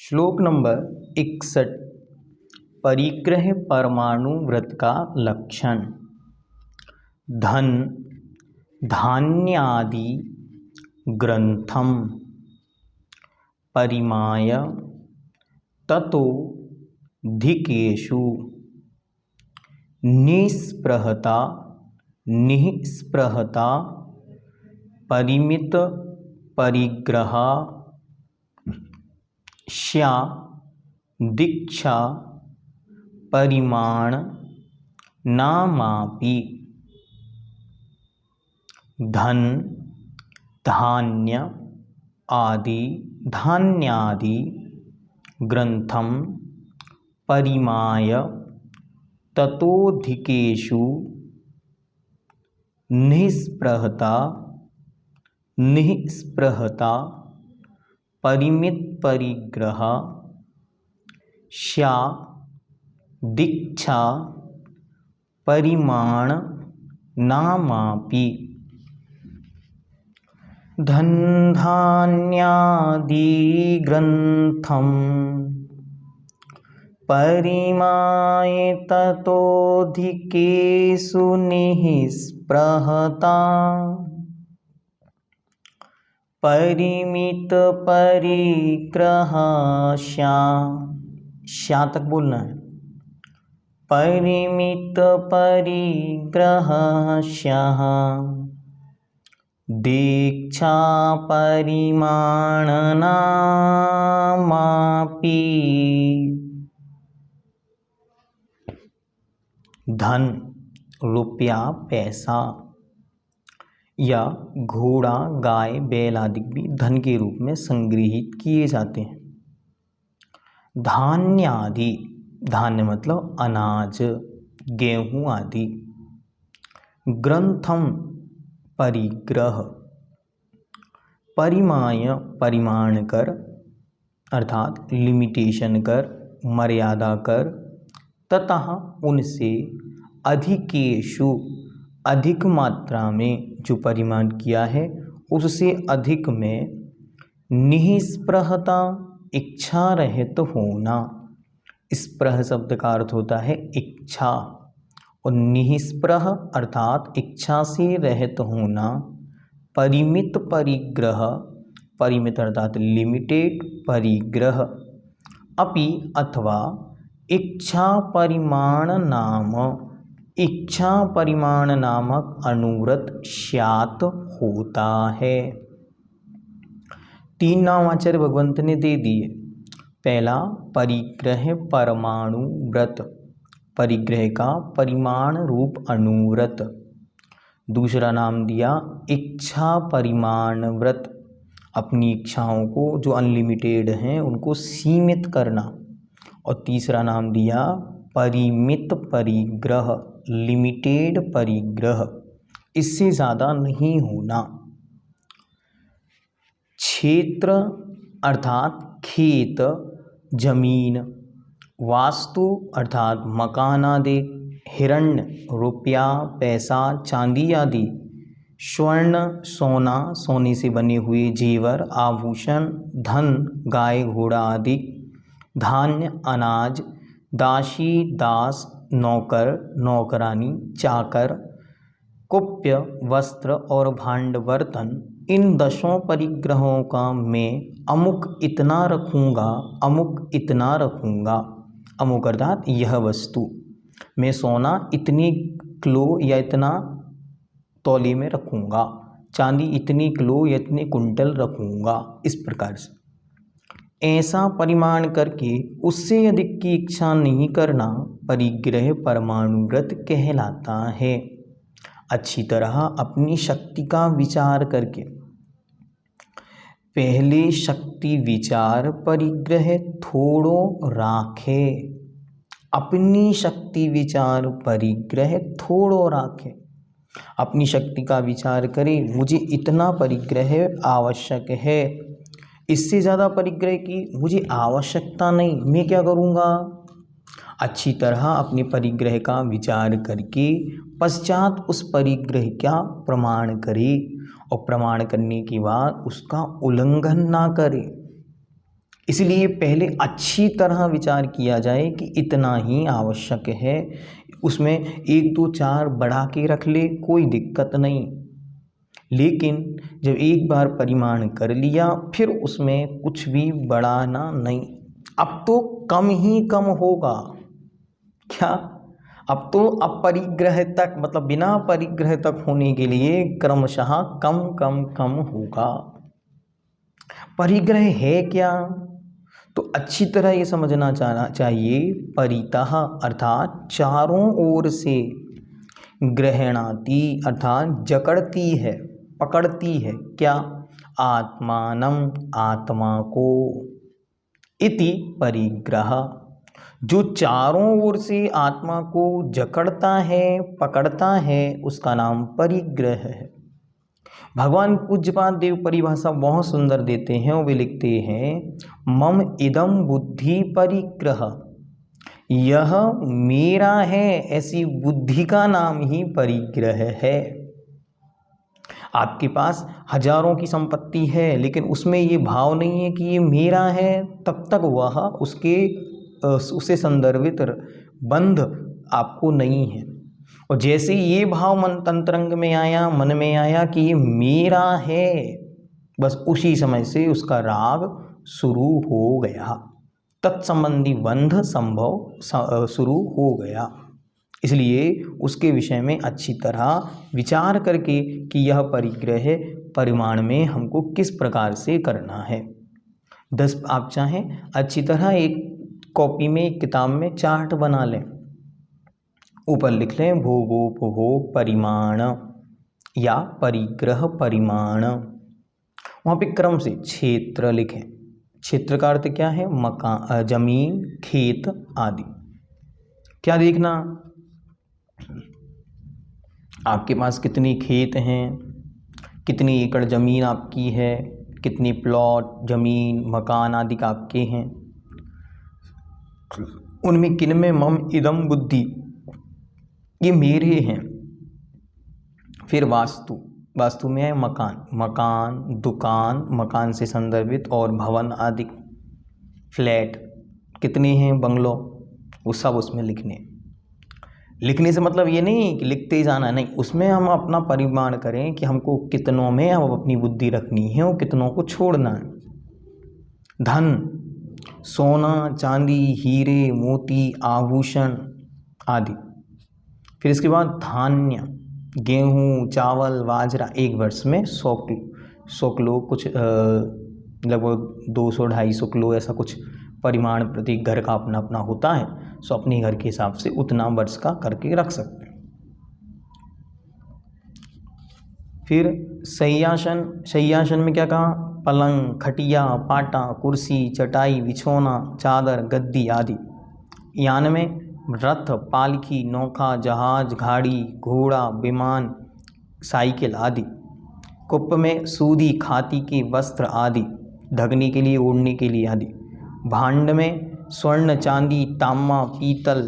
श्लोक नंबर 61। परिग्रह परमाणु व्रत का लक्षण। धन धान्यादि ग्रंथम परिमाय ततो धिकेषु निस्पृहता निःस्पृहता परिमित परिग्रह श्या दीक्षा परिमाण नामापि। धन धान्य आदि धान्यादि ग्रंथम परिमाय ततोधिकेषु निःस्पृहता निःस्पृहता परिमित परिग्रह श्या दीक्षा परिमाण नामापि। धन धान्यादि ग्रंथम परिमाय ततोधिकेषु निःस्पृहता परिमित परिग्रह श्या तक बोलना है। परिमित परिग्रह श्याः दीक्षा परिमाण नामापि। धन रुपया पैसा या घोड़ा गाय बैल आदि भी धन के रूप में संग्रहित किए जाते हैं। धान्य आदि धान्य मतलब अनाज गेहूं आदि। ग्रंथम परिग्रह परिमाय परिमाण कर अर्थात लिमिटेशन कर मर्यादा कर ततः उनसे अधिकेषु अधिक मात्रा में जो परिमाण किया है उससे अधिक में निःस्पृहता इच्छा रहित होना। स्पृह शब्द का अर्थ होता है इच्छा और निःस्पृह अर्थात इच्छा से रहित होना। परिमित परिग्रह परिमित अर्थात लिमिटेड परिग्रह अपि अथवा इच्छा परिमाण नाम इच्छा परिमाण नामक अनुव्रत स्यात् होता है। 3 नाम आचार्य भगवंत ने दे दिए। पहला परिग्रह परमाणु व्रत परिग्रह का परिमाण रूप अनुव्रत। दूसरा नाम दिया इच्छा परिमाण व्रत अपनी इच्छाओं को जो अनलिमिटेड हैं उनको सीमित करना। और तीसरा नाम दिया परिमित परिग्रह लिमिटेड परिग्रह इससे ज़्यादा नहीं होना। क्षेत्र अर्थात खेत जमीन वास्तु अर्थात मकान आदि हिरण्य रुपया पैसा चांदी आदि स्वर्ण सोना सोने से बने हुए जेवर आभूषण धन गाय घोड़ा आदि धान्य अनाज दासी दास नौकर नौकरानी चाकर कुप्य वस्त्र और भांड बर्तन इन 10 परिग्रहों का मैं अमुक इतना रखूँगा अमुक इतना रखूँगा। अमुक अर्थात यह वस्तु मैं सोना इतनी किलो या इतना तौले में रखूँगा चांदी इतनी किलो या इतने कुंटल रखूँगा। इस प्रकार से ऐसा परिमाण करके उससे अधिक की इच्छा नहीं करना परिग्रह परमाणु व्रत कहलाता है। अच्छी तरह अपनी शक्ति का विचार करके पहले शक्ति विचार परिग्रह थोड़ो राखे। अपनी शक्ति विचार परिग्रह थोड़ो राखे। अपनी शक्ति का विचार करें मुझे इतना परिग्रह आवश्यक है इससे ज़्यादा परिग्रह की मुझे आवश्यकता नहीं मैं क्या करूँगा। अच्छी तरह अपने परिग्रह का विचार करके पश्चात उस परिग्रह का प्रमाण करे और प्रमाण करने के बाद उसका उल्लंघन ना करे। इसलिए पहले अच्छी तरह विचार किया जाए कि इतना ही आवश्यक है, उसमें 1 2 4 बढ़ा के रख ले, कोई दिक्कत नहीं। लेकिन जब एक बार परिमाण कर लिया फिर उसमें कुछ भी बढ़ाना नहीं। अब तो कम ही कम होगा। क्या? अब तो अपरिग्रह तक, मतलब बिना परिग्रह तक होने के लिए क्रमशः कम कम कम होगा। परिग्रह है क्या? तो अच्छी तरह ये समझना चाहिए। परितः अर्थात चारों ओर से, ग्रहणाति अर्थात जकड़ती है, पकड़ती है। क्या? आत्मानम आत्मा को, इति परिग्रह। जो चारों ओर से आत्मा को जकड़ता है, पकड़ता है, उसका नाम परिग्रह है। भगवान पूज्यपाद देव परिभाषा बहुत सुंदर देते हैं। वो भी लिखते हैं, मम इदम बुद्धि परिग्रह, यह मेरा है, ऐसी बुद्धि का नाम ही परिग्रह है। आपके पास हजारों की संपत्ति है लेकिन उसमें ये भाव नहीं है कि ये मेरा है, तब तक वह उससे संदर्भित बंध आपको नहीं है। और जैसे ये भाव अंतरंग में आया, मन में आया कि ये मेरा है, बस उसी समय से उसका राग शुरू हो गया, तत्संबंधी बंध संभव शुरू हो गया। इसलिए उसके विषय में अच्छी तरह विचार करके कि यह परिग्रह परिमाण में हमको किस प्रकार से करना है। 10 आप चाहें अच्छी तरह एक कॉपी में, एक किताब में चार्ट बना लें, ऊपर लिख लें भोगोपभोग परिमाण या परिग्रह परिमाण। वहाँ पे क्रम से क्षेत्र लिखें। क्षेत्र का अर्थ क्या है? मकान, जमीन, खेत आदि। क्या देखना? आपके पास कितनी खेत हैं, कितनी एकड़ ज़मीन आपकी है, कितनी प्लॉट ज़मीन मकान आदि का आपके हैं, उनमें किन में मम इदम बुद्धि, ये मेरे हैं। फिर वास्तु, वास्तु में है मकान, मकान दुकान, मकान से संदर्भित और भवन आदि, फ्लैट कितने हैं, बंगलो, वो सब उसमें लिखने से मतलब ये नहीं कि लिखते ही जाना, नहीं, उसमें हम अपना परिमाण करें कि हमको कितनों में हम अपनी बुद्धि रखनी है और कितनों को छोड़ना है। धन, सोना चांदी, हीरे मोती, आभूषण आदि। फिर इसके बाद धान्य, गेहूँ चावल बाजरा, एक वर्ष में 100 किलो कुछ लगभग 200-250 किलो ऐसा कुछ परिमाण प्रति घर का अपना अपना होता है। सो अपने घर के हिसाब से उतना वर्ष का करके रख सकते हैं। फिर शय्यासन, शय्यासन में क्या कहा? पलंग, खटिया, पाटा, कुर्सी, चटाई, बिछौना, चादर, गद्दी आदि। यान में रथ, पालकी, नौका, जहाज, गाड़ी, घोड़ा, विमान, साइकिल आदि। कुप में सूदी, खाती के वस्त्र आदि, ढकने के लिए, ओढ़ने के लिए आदि। भांड में स्वर्ण चांदी तांबा पीतल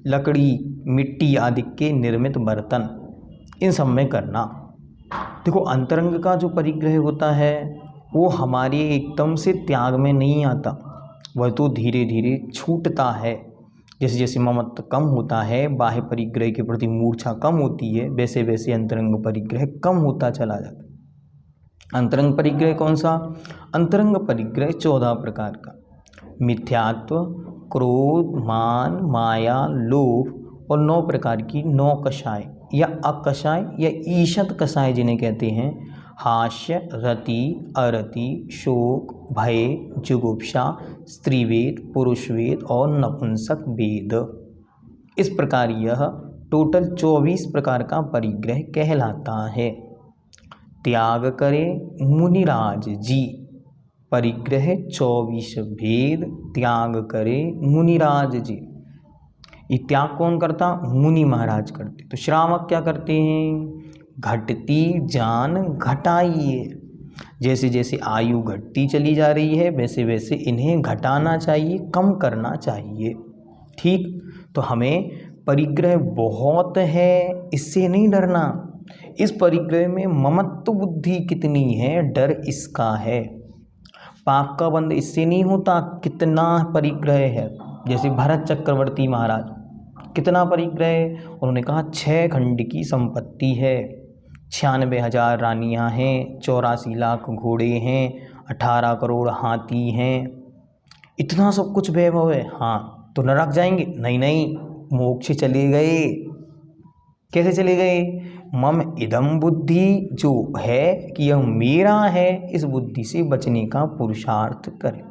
लकड़ी मिट्टी आदि के निर्मित बर्तन, इन सब में करना। देखो, अंतरंग का जो परिग्रह होता है वो हमारे एकदम से त्याग में नहीं आता, वह तो धीरे धीरे छूटता है। जैसे जैसे ममत्व कम होता है, बाह्य परिग्रह के प्रति मूर्छा कम होती है, वैसे वैसे अंतरंग परिग्रह कम होता चला जाता है। अंतरंग परिग्रह कौन सा? अंतरंग परिग्रह 14 प्रकार का। मिथ्यात्व, क्रोध, मान, माया, लोभ और 9 प्रकार की 9 कषाय या अकषाय या ईषत कषाय जिन्हें कहते हैं। हास्य, रति, अरति, शोक, भय, जुगुप्सा, स्त्रीवेद, पुरुषवेद और नपुंसक वेद। इस प्रकार यह टोटल 24 प्रकार का परिग्रह कहलाता है। त्याग करे मुनिराज जी, परिग्रह 24 भेद त्याग करे मुनिराज जी। ये त्याग कौन करता? मुनि महाराज करते। तो श्रावक क्या करते हैं? घटती जान घटाइए, जैसे जैसे आयु घटती चली जा रही है वैसे वैसे इन्हें घटाना चाहिए, कम करना चाहिए। ठीक, तो हमें परिग्रह बहुत है, इससे नहीं डरना। इस परिग्रह में ममत्व बुद्धि कितनी है, डर इसका है। पाप का बंध इससे नहीं होता कितना परिग्रह है। जैसे भरत चक्रवर्ती महाराज कितना परिग्रह, उन्होंने कहा 6 खंड की संपत्ति है, 96,000 रानियां हैं, 84 लाख घोड़े हैं, 18 करोड़ हाथी हैं, इतना सब कुछ वैभव है। हाँ, तो नरक जाएंगे? नहीं नहीं, मोक्ष चले गए। कैसे चले गए? मम इदम बुद्धि जो है कि यह मेरा है, इस बुद्धि से बचने का पुरुषार्थ करें।